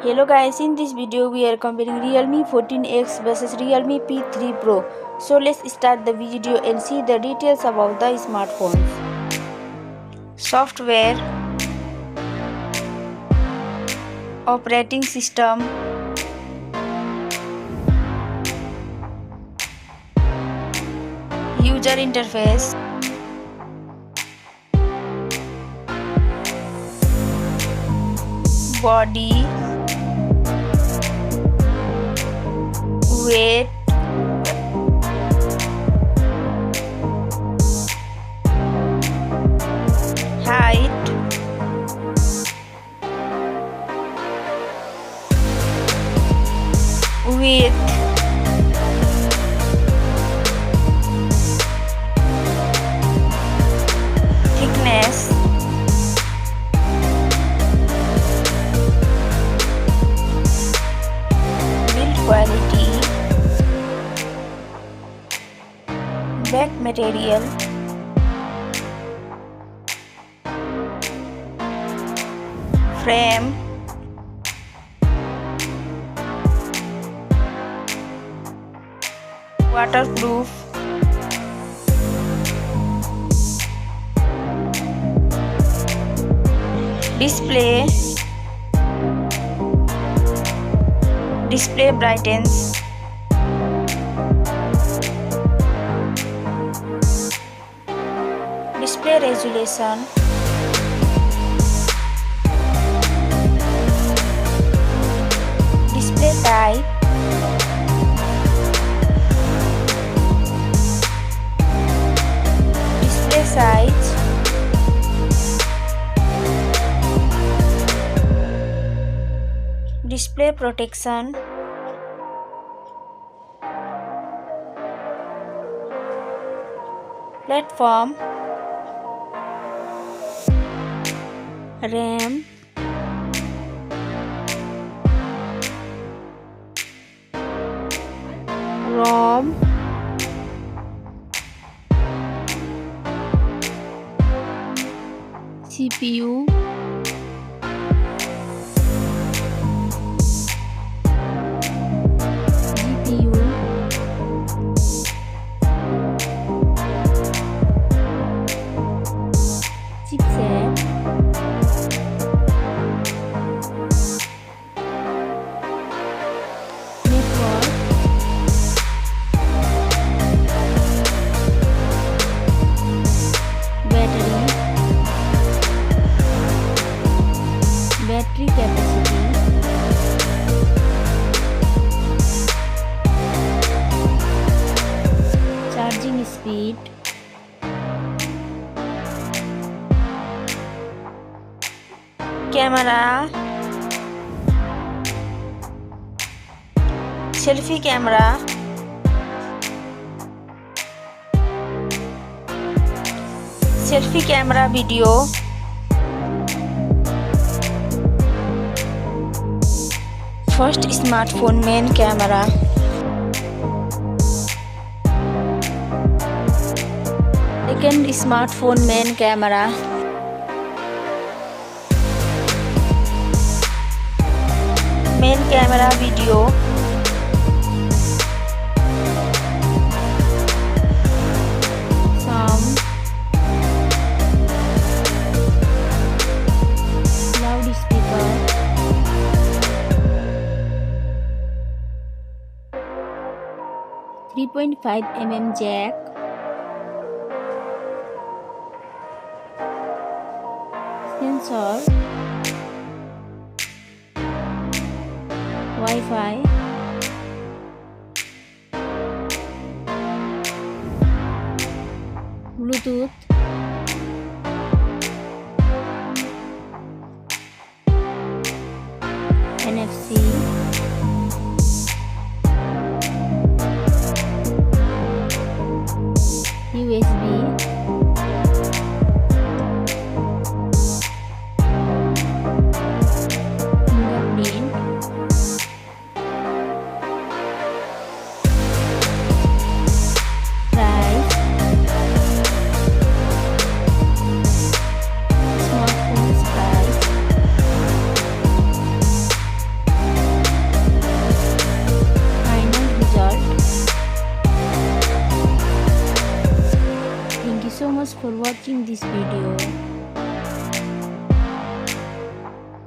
Hello guys, in this video we are comparing Realme 14X versus Realme P3 Pro. So let's start the video and see the details about the smartphones. Software, operating system, user interface, body, weight, height, width, thickness, build quality, back material, frame, waterproof, display brightens, display resolution, display type, display size, display protection, platform, RAM, ROM, CPU, GPU, chipset, network, battery capacity, charging speed, camera, selfie camera, video, first smartphone main camera, second smartphone main camera, main camera video, sound, loudspeaker, 3.5mm jack, sensor, Wi-Fi, Bluetooth, NFC, USB, fingerprint, price, smartphones price, much for watching this video.